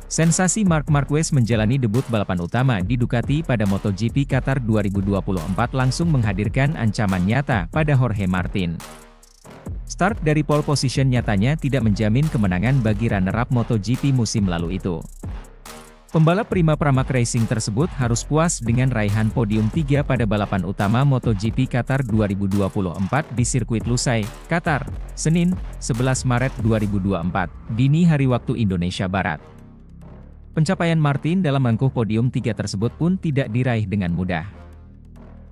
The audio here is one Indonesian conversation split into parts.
Sensasi Marc Marquez menjalani debut balapan utama di Ducati pada MotoGP Qatar 2024 langsung menghadirkan ancaman nyata pada Jorge Martin. Start dari pole position nyatanya tidak menjamin kemenangan bagi runner-up MotoGP musim lalu itu. Pembalap Prima Pramac Racing tersebut harus puas dengan raihan podium 3 pada balapan utama MotoGP Qatar 2024 di sirkuit Lusail, Qatar, Senin, 11 Maret 2024, dini hari waktu Indonesia Barat. Pencapaian Martin dalam mangkuh podium 3 tersebut pun tidak diraih dengan mudah.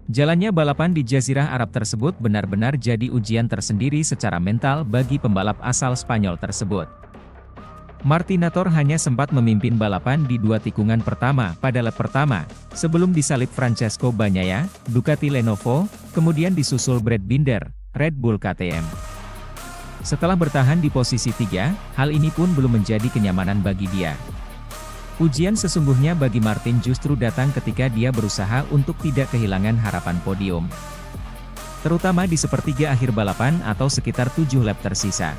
Jalannya balapan di Jazirah Arab tersebut benar-benar jadi ujian tersendiri secara mental bagi pembalap asal Spanyol tersebut. Martinator hanya sempat memimpin balapan di 2 tikungan pertama pada lap pertama, sebelum disalip Francesco Bagnaia, Ducati Lenovo, kemudian disusul Brad Binder, Red Bull KTM. Setelah bertahan di posisi 3, hal ini pun belum menjadi kenyamanan bagi dia. Ujian sesungguhnya bagi Martin justru datang ketika dia berusaha untuk tidak kehilangan harapan podium. Terutama di sepertiga akhir balapan atau sekitar 7 lap tersisa.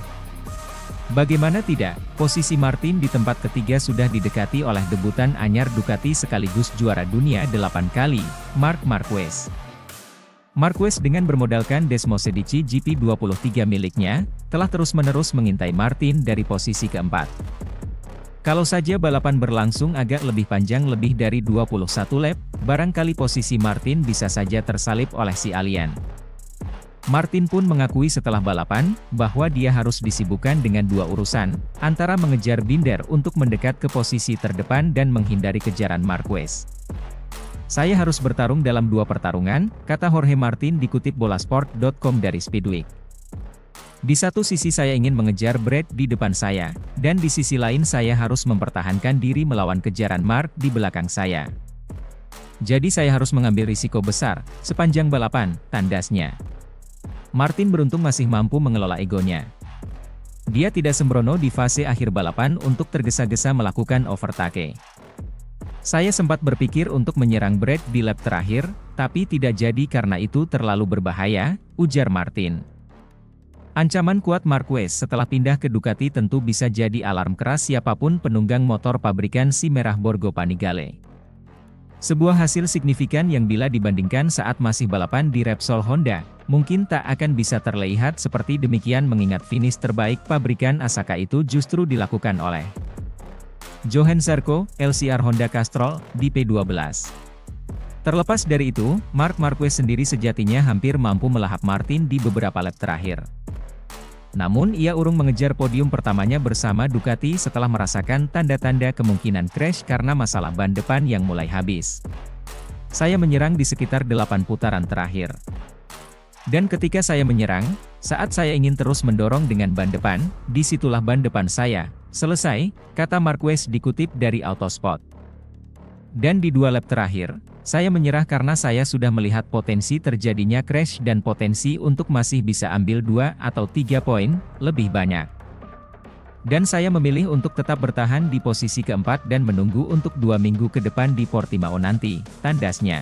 Bagaimana tidak, posisi Martin di tempat ketiga sudah didekati oleh debutan anyar Ducati sekaligus juara dunia 8 kali, Marc Marquez. Marquez dengan bermodalkan Desmosedici GP23 miliknya, telah terus-menerus mengintai Martin dari posisi keempat. Kalau saja balapan berlangsung agak lebih panjang lebih dari 21 lap, barangkali posisi Martin bisa saja tersalip oleh si alien. Martin pun mengakui setelah balapan, bahwa dia harus disibukkan dengan 2 urusan, antara mengejar Binder untuk mendekat ke posisi terdepan dan menghindari kejaran Marquez. Saya harus bertarung dalam 2 pertarungan, kata Jorge Martin dikutip bolasport.com dari Speedweek. Di satu sisi saya ingin mengejar Brad di depan saya, dan di sisi lain saya harus mempertahankan diri melawan kejaran Marc di belakang saya. Jadi saya harus mengambil risiko besar, sepanjang balapan, tandasnya. Martin beruntung masih mampu mengelola egonya. Dia tidak sembrono di fase akhir balapan untuk tergesa-gesa melakukan overtake. Saya sempat berpikir untuk menyerang Brad di lap terakhir, tapi tidak jadi karena itu terlalu berbahaya, ujar Martin. Ancaman kuat Marquez setelah pindah ke Ducati tentu bisa jadi alarm keras siapapun penunggang motor pabrikan si merah Borgo Panigale. Sebuah hasil signifikan yang bila dibandingkan saat masih balapan di Repsol Honda, mungkin tak akan bisa terlihat seperti demikian mengingat finish terbaik pabrikan Asaka itu justru dilakukan oleh Johan Zarco, LCR Honda Castrol, di P12. Terlepas dari itu, Marc Marquez sendiri sejatinya hampir mampu melahap Martin di beberapa lap terakhir. Namun ia urung mengejar podium pertamanya bersama Ducati setelah merasakan tanda-tanda kemungkinan crash karena masalah ban depan yang mulai habis. Saya menyerang di sekitar 8 putaran terakhir. Dan ketika saya menyerang, saat saya ingin terus mendorong dengan ban depan, disitulah ban depan saya selesai, kata Marquez dikutip dari Autosport. Dan di 2 lap terakhir, saya menyerah karena saya sudah melihat potensi terjadinya crash dan potensi untuk masih bisa ambil 2 atau 3 poin, lebih banyak. Dan saya memilih untuk tetap bertahan di posisi keempat dan menunggu untuk 2 minggu ke depan di Portimao nanti, tandasnya.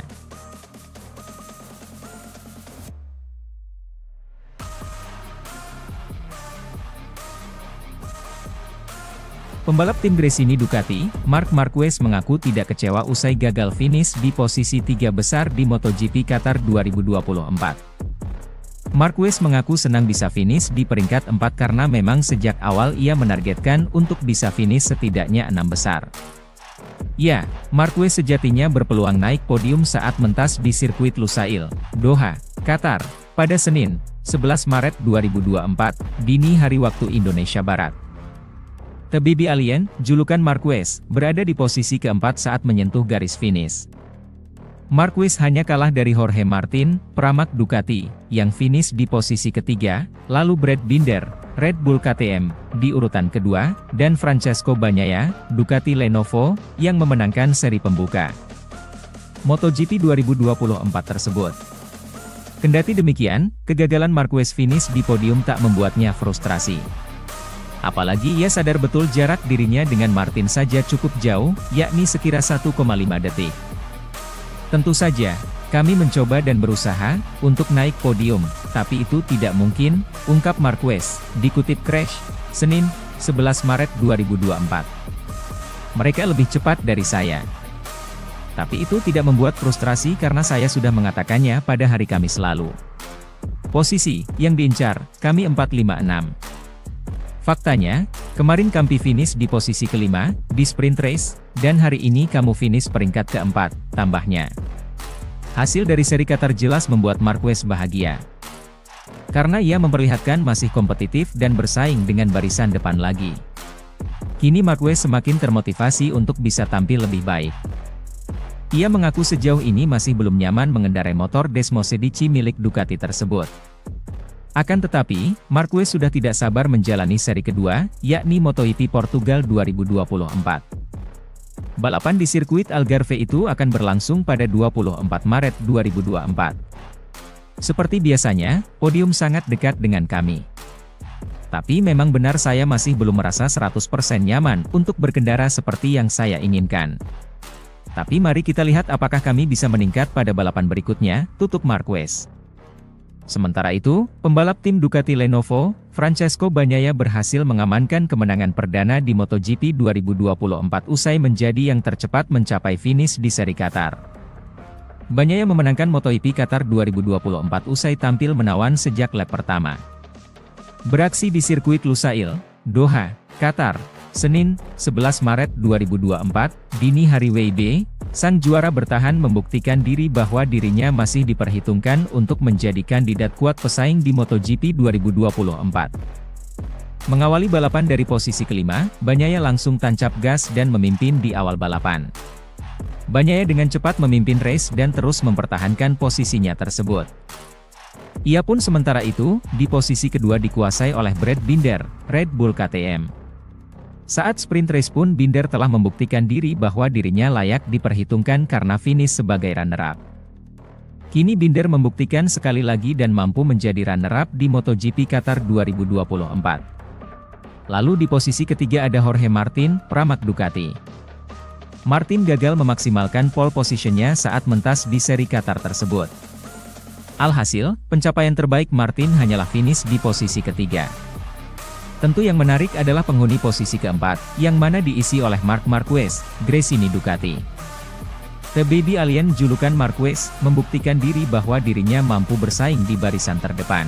Pembalap tim Gresini Ducati, Marc Marquez mengaku tidak kecewa usai gagal finish di posisi 3 besar di MotoGP Qatar 2024. Marquez mengaku senang bisa finish di peringkat 4 karena memang sejak awal ia menargetkan untuk bisa finish setidaknya 6 besar. Ya, Marquez sejatinya berpeluang naik podium saat mentas di sirkuit Lusail, Doha, Qatar, pada Senin, 11 Maret 2024, dini hari waktu Indonesia Barat. The Baby Alien, julukan Marquez, berada di posisi keempat saat menyentuh garis finish. Marquez hanya kalah dari Jorge Martin, Pramac Ducati, yang finish di posisi ketiga, lalu Brad Binder, Red Bull KTM, di urutan kedua, dan Francesco Bagnaia, Ducati Lenovo, yang memenangkan seri pembuka MotoGP 2024 tersebut. Kendati demikian, kegagalan Marquez finish di podium tak membuatnya frustrasi. Apalagi ia sadar betul jarak dirinya dengan Martin saja cukup jauh, yakni sekira 1,5 detik. Tentu saja, kami mencoba dan berusaha untuk naik podium, tapi itu tidak mungkin, ungkap Marquez, dikutip Crash, Senin, 11 Maret 2024. Mereka lebih cepat dari saya. Tapi itu tidak membuat frustrasi karena saya sudah mengatakannya pada hari Kamis lalu. Posisi yang diincar, kami 456. Faktanya, kemarin kami finish di posisi kelima, di sprint race, dan hari ini kamu finish peringkat keempat, tambahnya. Hasil dari seri Qatar jelas membuat Marquez bahagia. Karena ia memperlihatkan masih kompetitif dan bersaing dengan barisan depan lagi. Kini Marquez semakin termotivasi untuk bisa tampil lebih baik. Ia mengaku sejauh ini masih belum nyaman mengendarai motor Desmosedici milik Ducati tersebut. Akan tetapi, Marquez sudah tidak sabar menjalani seri kedua, yakni MotoGP Portugal 2024. Balapan di sirkuit Algarve itu akan berlangsung pada 24 Maret 2024. Seperti biasanya, podium sangat dekat dengan kami. Tapi memang benar saya masih belum merasa 100% nyaman untuk berkendara seperti yang saya inginkan. Tapi mari kita lihat apakah kami bisa meningkat pada balapan berikutnya, tutup Marquez. Sementara itu, pembalap tim Ducati Lenovo, Francesco Bagnaia berhasil mengamankan kemenangan perdana di MotoGP 2024 usai menjadi yang tercepat mencapai finish di seri Qatar. Bagnaia memenangkan MotoGP Qatar 2024 usai tampil menawan sejak lap pertama. Beraksi di sirkuit Lusail, Doha, Qatar, Senin, 11 Maret 2024, dini hari WIB, sang juara bertahan membuktikan diri bahwa dirinya masih diperhitungkan untuk menjadi kandidat kuat pesaing di MotoGP 2024. Mengawali balapan dari posisi kelima, Bagnaia langsung tancap gas dan memimpin di awal balapan. Bagnaia dengan cepat memimpin race dan terus mempertahankan posisinya tersebut. Ia pun sementara itu, di posisi kedua dikuasai oleh Brad Binder, Red Bull KTM. Saat sprint race pun Binder telah membuktikan diri bahwa dirinya layak diperhitungkan karena finish sebagai runner-up. Kini Binder membuktikan sekali lagi dan mampu menjadi runner-up di MotoGP Qatar 2024. Lalu di posisi ketiga ada Jorge Martin, Pramac Ducati. Martin gagal memaksimalkan pole positionnya saat mentas di seri Qatar tersebut. Alhasil, pencapaian terbaik Martin hanyalah finish di posisi ketiga. Tentu yang menarik adalah penghuni posisi keempat, yang mana diisi oleh Marc Marquez, Gresini Ducati. The Baby Alien julukan Marquez, membuktikan diri bahwa dirinya mampu bersaing di barisan terdepan.